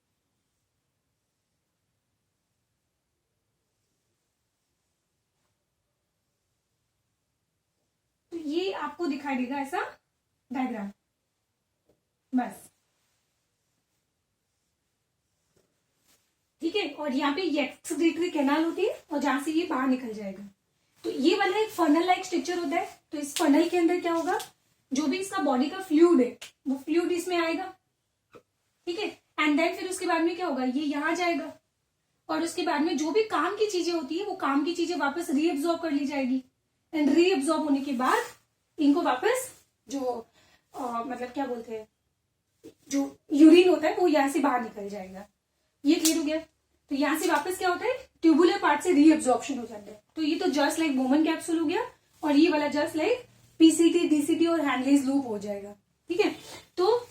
तो ये आपको दिखाई देगा ऐसा डायग्राम, बस ठीक है। और यहाँ पे ये एक्सक्रीटरी कैनाल होती है और जहां से ये बाहर निकल जाएगा। तो ये वाला एक फनल लाइक स्ट्रक्चर होता है। तो इस फनल के अंदर क्या होगा, जो भी इसका बॉडी का फ्लूइड है वो फ्लूइड इसमें आएगा, ठीक है। एंड देन फिर उसके बाद में क्या होगा, ये यहाँ जाएगा और उसके बाद में जो भी काम की चीजें होती है वो काम की चीजें वापस रीअब्सॉर्ब कर ली जाएगी। एंड रीअब्सॉर्ब होने के बाद इनको वापस जो मतलब क्या बोलते हैं, जो यूरिन होता है वो यहाँ से बाहर निकल जाएगा। ये क्लियर हो गया। तो यहाँ से वापस क्या होता है, ट्यूबुलर पार्ट से रीअब्जॉर्प्शन हो जाता है। तो ये तो जस्ट लाइक बोमन कैप्सूल हो गया, और ये वाला जस्ट लाइक पीसीटी, डीसीटी और हैंडलेज लूप हो जाएगा। ठीक है, तो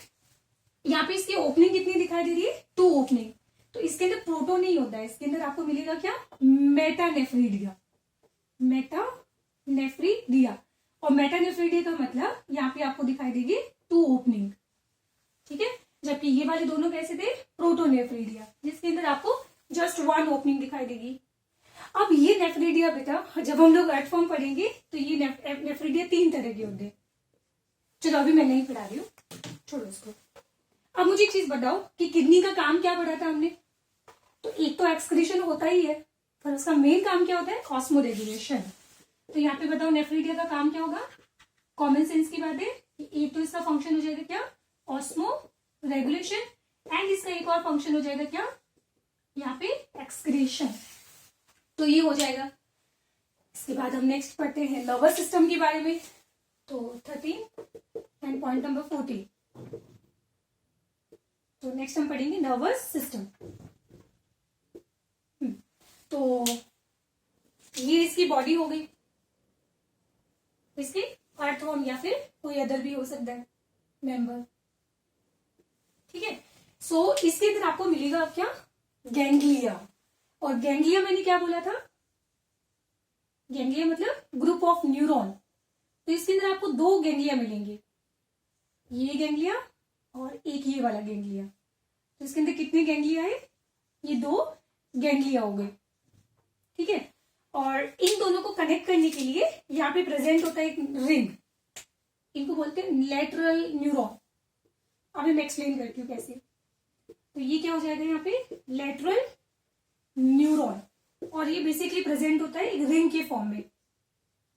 यहाँ पे इसकी ओपनिंग कितनी दिखाई दे रही है? 2 ओपनिंग। तो इसके अंदर प्रोटो नहीं होता है, इसके अंदर आपको मिलेगा क्या? मेटानेफ्रिडिया। मेटानेफ्रिडिया, और मेटानेफ्रिडिया का मतलब यहाँ पे आपको दिखाई देगी 2 ओपनिंग। ठीक है, जबकि ये वाले दोनों कैसे थे? प्रोटोनेफ्रिडिया, जिसके अंदर आपको जस्ट 1 ओपनिंग दिखाई देगी। अब ये नेफ्रिडिया बेटा, जब हम लोग अर्थ फॉर्म पढ़ेंगे तो ये नेफ्रिडिया 3 तरह के होते हैं। चलो अभी मैं नहीं पढ़ा रही हूँ, छोड़ो इसको। अब मुझे एक चीज बताओ कि किडनी का काम क्या पढ़ा था हमने? तो एक तो एक्सक्रीशन होता ही है, पर उसका मेन काम क्या होता है? Osmo regulation. तो यहाँ पे बताओ नेफ्रिडिया का काम क्या होगा? कॉमन सेंस की बात है कि एक तो इसका फंक्शन हो जाएगा क्या? ऑस्मो रेगुलेशन, एंड इसका एक और फंक्शन हो जाएगा क्या? यहाँ पे एक्सक्रीशन। तो ये हो जाएगा। इसके बाद हम नेक्स्ट पढ़ते हैं नर्वस सिस्टम के बारे में। तो 13 एंड पॉइंट नंबर 14। तो नेक्स्ट हम पढ़ेंगे नर्वस सिस्टम। तो ये इसकी बॉडी हो गई, इसकी अर्थवर्म या फिर कोई अदर भी हो सकता है मेंबर। ठीक है, सो इसके अंदर आपको मिलेगा क्या? गैंग्लिया। और गैंग्लिया मैंने क्या बोला था? गैंग्लिया मतलब ग्रुप ऑफ न्यूरॉन। तो इसके अंदर आपको 2 गैंग्लिया मिलेंगे, ये गैंग्लिया और एक ये वाला गैंग्लिया। तो इसके अंदर कितने गैंग्लिया है? ये 2 गैंग्लिया हो गए। ठीक है, और इन दोनों को कनेक्ट करने के लिए यहाँ पे प्रेजेंट होता है एक रिंग, इनको बोलते हैं लेटरल न्यूरॉन। अभी मैं एक्सप्लेन करती हूँ कैसे। तो ये क्या हो जाएगा यहाँ पे? लेटरल न्यूरॉन, और ये बेसिकली प्रेजेंट होता है एक रिंग के फॉर्म में।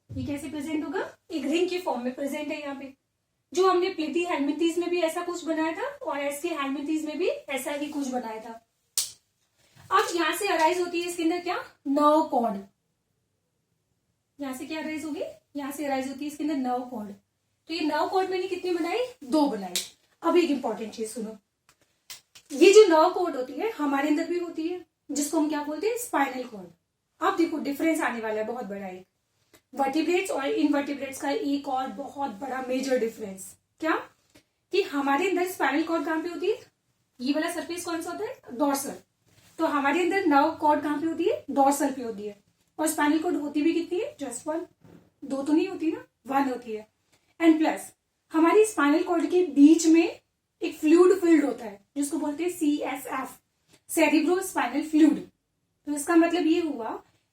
ये कैसे प्रेजेंट होगा? एक रिंग के फॉर्म में प्रेजेंट है यहाँ पे। जो हमने प्लेटी हेलमिंथीज में भी ऐसा कुछ बनाया था, और एसके हेलमिंथीज में भी ऐसा ही कुछ बनाया था। अब यहां से अराइज होती है इसके अंदर क्या? Nerve cord. यहां से क्या अराइज होगी? यहां से अराइज होती है इसके अंदर नर्व कॉर्ड। तो ये नर्व कॉर्ड मैंने कितनी बनाई? 2 बनाई। अब एक इंपॉर्टेंट चीज सुनो, ये जो नर्व कॉर्ड होती है हमारे अंदर भी होती है, जिसको हम क्या बोलते हैं? Spinal cord. अब देखो डिफरेंस आने वाला है बहुत बड़ा। एक वर्टिब्रेट्स और इनवर्टिब्रेट्स का एक और बहुत बड़ा मेजर डिफरेंस क्या? कि हमारे अंदर स्पाइनल कॉर्ड कहां पे होती है? ये वाला सरफेस कौन सा होता है? डॉर्सल। तो हमारे अंदर नर्व कॉर्ड कहां पे होती है? डॉर्सल पे होती है। और स्पाइनल कॉर्ड होती भी कितनी है? जस्ट 1। 2 तो नहीं होती ना, 1 होती है। एंड प्लस हमारी स्पाइनल कॉर्ड के बीच में एक फ्लूइड फील्ड होता है, जिसको बोलते हैं CSF, सेरिब्रो स्पाइनल फ्लूइड। तो इसका मतलब ये हुआ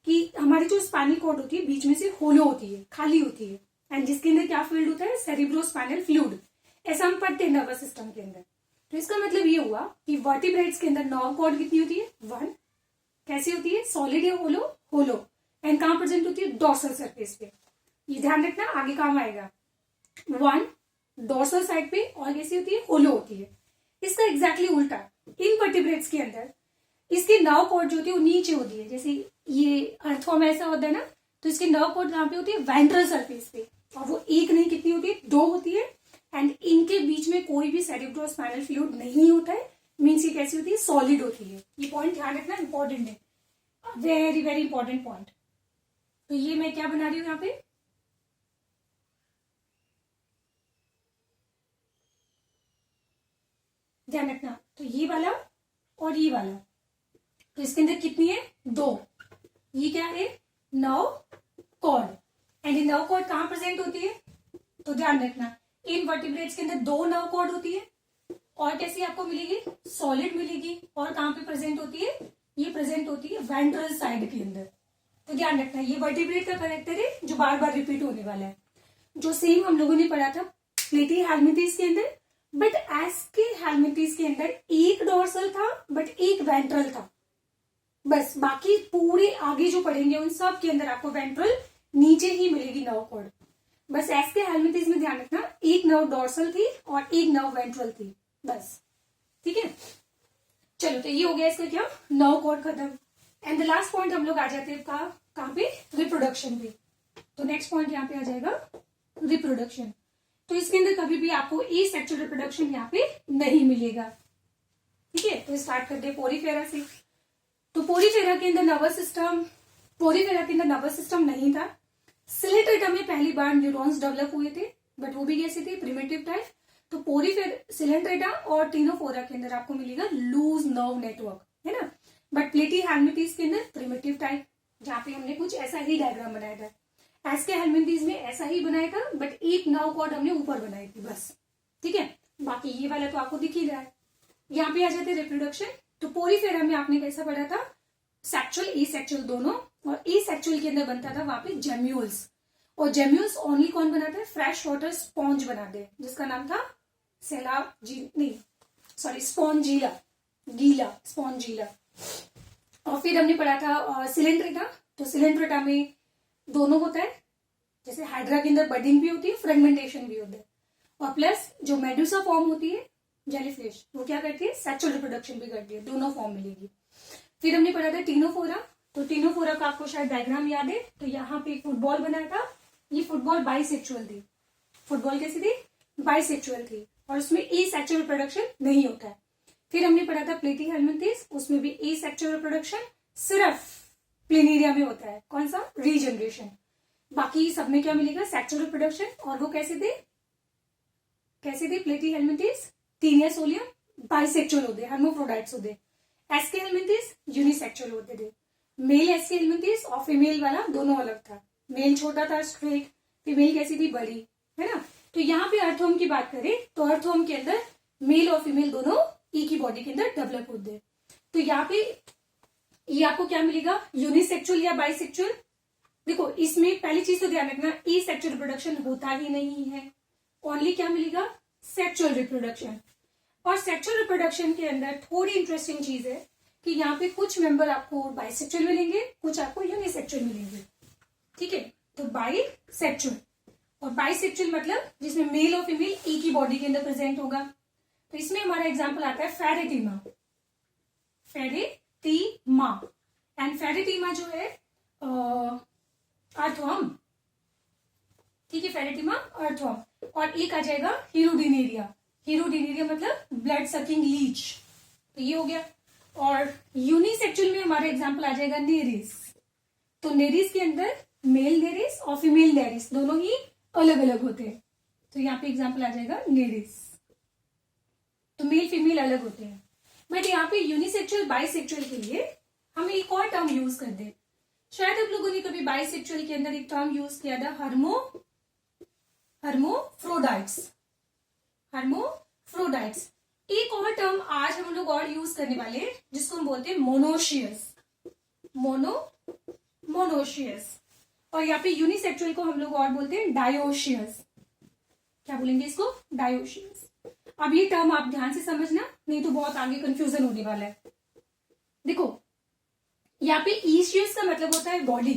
कि हमारी जो स्पाइनल कॉर्ड होती है बीच में से होलो होती है, खाली होती है, एंड जिसके अंदर क्या फील्ड होता है? Cerebro spinal fluid. ऐसा हम पढ़ते हैं नर्वस सिस्टम के अंदर। तो इसका मतलब ये हुआ कि वर्टिब्रेट्स के अंदर नर्व कॉर्ड कितनी होती है? 1। कैसी होती है? सॉलिड या होलो? होलो। एंड कहां प्रेजेंट होती है? डॉर्सल सरफेस पे। ये ध्यान रखना, आगे काम आएगा। 1 डॉर्सल साइड पे, और कैसी होती है? होलो होती है। इसका एग्जैक्टली उल्टा इनवर्टिब्रेट्स के अंदर इसकी नर्व कॉर्ड जो होती है वो नीचे होती है। जैसे ये अर्थवर्म ऐसा होता है ना, तो इसकी नर्व कॉर्ड कहां पे होती है? वेंट्रल सरफेस पे। और वो एक नहीं, कितनी होती है? 2 होती है। एंड इनके बीच में कोई भी सेरिब्रो स्पाइनल फ्लूइड नहीं होता है। मीन्स ये कैसी होती है? सॉलिड होती है। ये पॉइंट ध्यान रखना, इंपॉर्टेंट है, वेरी वेरी इंपॉर्टेंट पॉइंट। तो ये मैं क्या बना रही हूं यहाँ पे? ध्यान रखना। तो ये वाला और ये वाला, तो इसके अंदर कितनी है? 2। ये क्या है? Nerve cord. एंड ये नर्व कॉर्ड कहां प्रेजेंट होती है? तो ध्यान रखना, इन वर्टिब्रेट्स के अंदर 2 नर्व कॉर्ड होती है, और कैसी आपको मिलेगी? सॉलिड मिलेगी। और कहां पे प्रेजेंट होती है? ये प्रेजेंट होती है वेंट्रल साइड के अंदर। तो ध्यान रखना, ये वर्टिब्रेट का कैरेक्टर है जो बार बार रिपीट होने वाला है, जो सेम हम लोगों ने पढ़ा था प्लेटी हेलमिंथीज के अंदर। बट एसके हेलमिंथीज के अंदर एक डॉर्सल था बट एक वेंट्रल था, बस। बाकी पूरे आगे जो पढ़ेंगे उन सब के अंदर आपको वेंट्रल नीचे ही मिलेगी नर्व कॉर्ड। बस एसके हेलमिंथीज में ध्यान रखना, एक नर्व डॉर्सल थी और एक नर्व वेंट्रल थी, बस। ठीक है, चलो तो ये हो गया इसका क्या? नर्व कॉर्ड खत्म। एंड द लास्ट पॉइंट हम लोग आ जाते हैं कहां पे? रिप्रोडक्शन पे। तो नेक्स्ट पॉइंट यहाँ पे आ जाएगा रिप्रोडक्शन। तो इसके अंदर कभी भी आपको एसेक्सुअल रिप्रोडक्शन यहाँ पे नहीं मिलेगा। ठीक है, तो स्टार्ट करते हैं पोरीफेरा से। तो पोरीफेरा के अंदर नर्वस सिस्टम नहीं था। सिलेंट्रेटा में पहली बार न्यूरॉन्स डेवलप हुए थे, बट वो भी कैसे थे, प्रिमिटिव टाइप। तो सिलेंट्रेटा और टिनोफोरा के अंदर आपको मिलेगा लूज नर्व नेटवर्क, है ना। बट प्लेटीहेल्मिंथेस के अंदर प्रिमिटिव टाइप, जहां पे हमने कुछ ऐसा ही डायग्राम बनाया था। एस्केहेल्मिंथेस में ऐसा ही बनाया था, बट एक नर्व कॉर्ड हमने ऊपर बनाई थी बस, ठीक है। बाकी ये वाला तो आपको दिख ही रहा है। यहाँ पे आ जाते रिप्रोडक्शन। तो पोरीफेरा में आपने कैसा पढ़ा था, सेक्सुअल एसेक्सुअल दोनों, और एसेक्सुअल के अंदर बनता था वहां पे जेम्यूल्स, और जेम्यूल्स ओनली कौन बनाता है, फ्रेश वाटर स्पॉन्ज बनाते हैं, जिसका नाम था स्पॉन्जीला। और फिर हमने पढ़ा था सिलेंट्रेटा। तो सिलेंट्रेटा में दोनों होता है, जैसे हाइड्रा के अंदर बडिंग भी होती है, फ्रेगमेंटेशन भी होता है, और प्लस जो मेडुसा फॉर्म होती है जेलीफिश, वो क्या करती है, सेक्सुअल रिप्रोडक्शन भी करती है, दोनों फॉर्म मिलेगी। फिर हमने पढ़ा था टिनोफोरा। तो टिनोफोरा का आपको शायद डायग्राम याद है। तो यहाँ पे फुटबॉल बनाया था, ये फुटबॉल बाइसेक्सुअल थी। फुटबॉल कैसी थी, बाइसेक्सुअल थी, और उसमें एसेक्सुअल रिप्रोडक्शन नहीं होता है। फिर हमने पढ़ा था प्लेटीहेल्मिंथेस, उसमें भी एसेक्सुअल रिप्रोडक्शन सिर्फ प्लेनेरिया में होता है, कौन सा, रीजनरेशन। बाकी सब में क्या मिलेगा, सेक्सुअल रिप्रोडक्शन। और वो कैसे थे प्लेटीहेल्मिंथेस, तीन या सोलियम बाइसेक्सुअल होते, हर्माफ्रोडाइट्स होते। एस्केहेल्मिंथेस यूनिसेक्सुअल होते थे। मेल एस्केहेल्मिंथेस और फीमेल वाला दोनों अलग था, मेल छोटा था स्ट्रेट, फीमेल कैसी थी, बड़ी, है ना। तो यहाँ पे अर्थवर्म की बात करें तो अर्थवर्म के अंदर मेल और फीमेल दोनों एक ही बॉडी के अंदर डेवलप होते हैं। तो यहाँ पे ये आपको क्या मिलेगा, यूनिसेक्सुअल या बाइसेक्सुअल। देखो इसमें पहली चीज तो ध्यान रखना, एसेक्सुअल रिप्रोडक्शन होता ही नहीं है, ओनली क्या मिलेगा, सेक्सुअल रिप्रोडक्शन। और सेक्सुअल रिप्रोडक्शन के अंदर थोड़ी इंटरेस्टिंग चीज है कि यहाँ पे कुछ मेंबर आपको बाइसेक्सुअल मिलेंगे, कुछ आपको यूनिसेक्सुअल मिलेंगे, ठीक है। तो बाइसेक्सुअल, और बाइसेक्सुअल मतलब जिसमें मेल और फीमेल एक ही बॉडी के अंदर प्रेजेंट होगा। तो इसमें हमारा एग्जांपल आता है फेरेटिमा। एंड फेरेटिमा जो है अर्थवर्म, ठीक है, फेरेटिमा अर्थवर्म। और एक आ जाएगा हीरोडिनेरिया मतलब ब्लड सकिंग लीच, तो ये हो गया। और यूनिसेक्सुअल में हमारा एग्जांपल आ जाएगा नेरिस। तो नेरिस के अंदर मेल नेरिस और फीमेल नेरिस दोनों ही अलग अलग होते हैं, तो यहाँ पे एग्जांपल आ जाएगा नेरिस। तो मेल फीमेल अलग होते हैं। बट यहाँ पे यूनिसेक्सुअल बाइसेक्सुअल के लिए हम एक और टर्म यूज कर दे। शायद आप लोगों ने कभी बाइसेक्सुअल के अंदर एक टर्म यूज किया था, हर्मोफ्रोडाइट्स। एक और टर्म आज हम लोग और यूज करने वाले हैं, जिसको हम बोलते हैं मोनोशियस। और यहाँ पे यूनिसेक्सुअल को हम लोग और बोलते हैं डायोशियस। क्या बोलेंगे इसको, डायोशियस। अब ये टर्म आप ध्यान से समझना, नहीं तो बहुत आगे कंफ्यूजन होने वाला है। देखो यहाँ पे ईशियस का मतलब होता है बॉडी।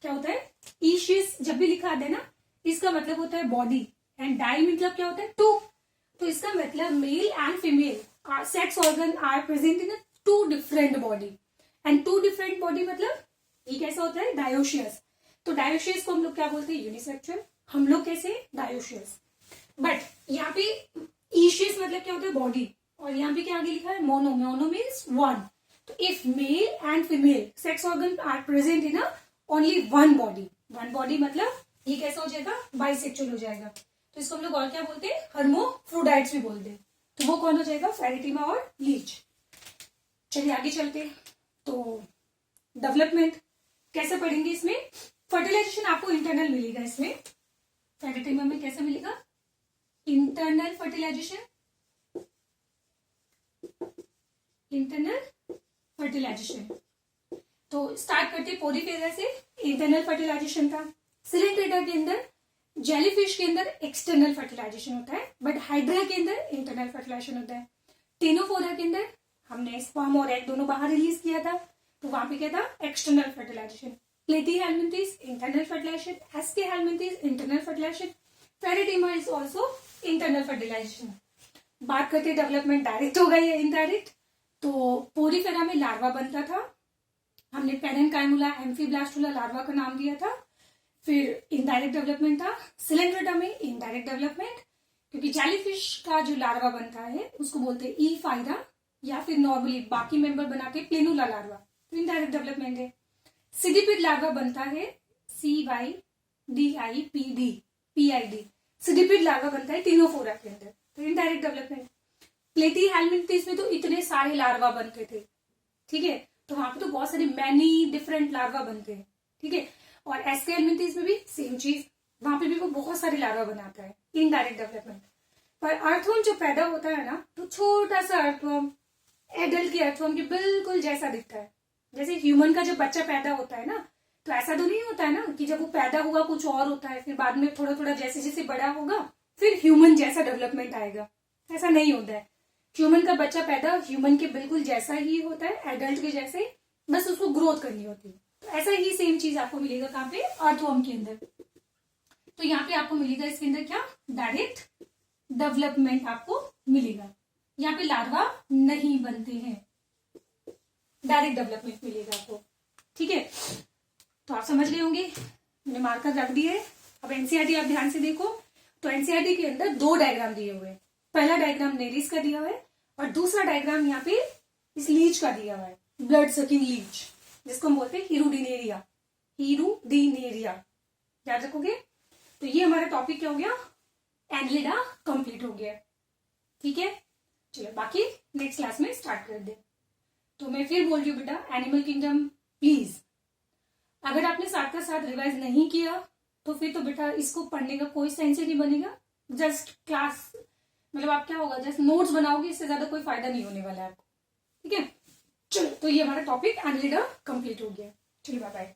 क्या होता है, ईशियस जब भी लिखा देना, इसका मतलब होता है बॉडी, एंड डाई मतलब क्या होता है, टू। तो इसका मतलब male and female sex organ are present in two different body, and two different body मतलब ये कैसा होता है, डायोशियस। तो डायोशियस को हम लोग क्या बोलते हैं, यूनिसेक्सुअल। हम लोग कैसे, डायोशियस। बट यहाँ पे ईशियस मतलब क्या होता है, बॉडी, और यहाँ पे क्या आगे लिखा है, मोनो मीन्स वन। तो if male and female sex organ are present in only one body मतलब ये कैसा हो जाएगा, बाइसेक्सुअल हो जाएगा। तो इसको हम लोग और क्या बोलते हैं, हर्मोफ्रोडाइट्स भी बोलते हैं। तो वो कौन हो जाएगा, फेरेटिमा और लीच। चलिए आगे चलते हैं। तो डेवलपमेंट कैसे पढ़ेंगे, इसमें फर्टिलाइजेशन आपको इंटरनल मिलेगा। इसमें फेरेटिमा में कैसे मिलेगा, इंटरनल फर्टिलाइजेशन। तो स्टार्ट करते पोरीफेरा से, इंटरनल फर्टिलाइजेशन था। सिलेंट्रेटा के अंदर, जेलीफिश के अंदर एक्सटर्नल फर्टिलाइजेशन होता है, बट हाइड्रा के अंदर इंटरनल फर्टिलाइजेशन होता है। टिनोफोरा के अंदर हमने स्पर्म और एग दोनों बाहर रिलीज किया था, तो वहां पे क्या था, external fertilisation. Platyhelminthes internal fertilisation, aschelminthes internal fertilisation, pheretima is also internal fertilisation. बात करते डेवलपमेंट, डायरेक्ट हो गई है इनडायरेक्ट। तो पोरीफेरा में लार्वा बनता था, हमने पेरेन्काइमुला एम्फीब्लास्टुला लार्वा का नाम दिया था। फिर इनडायरेक्ट डेवलपमेंट था। सिलेंट्रेटा में इनडायरेक्ट डेवलपमेंट, क्योंकि जेलीफिश का जो लार्वा बनता है उसको बोलते हैं ई फाइरा, या फिर नॉर्मली बाकी मेंबर बना के प्लेनुला लार्वा, तो इनडायरेक्ट डेवलपमेंट है। सिडिपिड लार्वा बनता है CYDIPD सिडिपिड लार्वा बनता है टीनोफोरा के अंदर, तो इनडायरेक्ट डेवलपमेंट। प्लेटी हेलमिंथिस में तो इतने सारे लार्वा बनते थे, ठीक है, तो वहां पे तो बहुत सारे मैनी डिफरेंट लार्वा बनते हैं, ठीक है। और एसके हेलमिंथिस में भी सेम चीज, वहां पे भी वो बहुत सारे लार्वा बनाता है, इनडायरेक्ट डेवलपमेंट। पर अर्थवर्म जो पैदा होता है ना, तो छोटा सा अर्थवर्म एडल्ट के अर्थवर्म के बिल्कुल जैसा दिखता है। जैसे ह्यूमन का जब बच्चा पैदा होता है ना, तो ऐसा तो नहीं होता है ना कि जब वो पैदा हुआ कुछ और होता है, फिर बाद में थोड़ा थोड़ा जैसे जैसे बड़ा होगा फिर ह्यूमन जैसा डेवलपमेंट आएगा, ऐसा नहीं होता है। ह्यूमन का बच्चा पैदा ह्यूमन के बिल्कुल जैसा ही होता है, एडल्ट के जैसे, बस उसको ग्रोथ करनी होती है। तो ऐसा ही सेम चीज आपको मिलेगा कहाँ पे, अर्थवर्म के अंदर। तो यहाँ पे आपको मिलेगा इसके अंदर क्या, डायरेक्ट डेवलपमेंट आपको मिलेगा। यहाँ पे लार्वा नहीं बनते हैं, डायरेक्ट डेवलपमेंट मिलेगा आपको, ठीक है। तो आप समझ गए होंगे, मैंने मार्कर रख दिए। अब एनसीईआरटी आप ध्यान से देखो, तो एनसीईआरटी के अंदर 2 डायग्राम दिए हुए हैं। पहला डायग्राम नेरिस का दिया हुआ है और दूसरा डायग्राम यहाँ पे इस लीच का दिया हुआ है, ब्लड सकिंग लीच, जिसको हम बोलते हैं हीरुडिनेरिया, हीरुडिनेरिया, याद रखोगे। तो ये हमारा टॉपिक क्या हो गया, एनलिडा कंप्लीट हो गया, ठीक है। चलो बाकी नेक्स्ट क्लास में स्टार्ट कर दे। तो मैं फिर बोल रही हूँ बेटा, एनिमल किंगडम प्लीज, अगर आपने साथ का साथ रिवाइज नहीं किया तो फिर तो बेटा इसको पढ़ने का कोई सेंस ही नहीं बनेगा। जस्ट क्लास मतलब आप क्या होगा, जस्ट नोट्स बनाओगे, इससे ज्यादा कोई फायदा नहीं होने वाला है आपको, ठीक है। चलो, तो ये हमारा टॉपिक एनलिडा कंप्लीट हो गया। चलिए बाय बाय।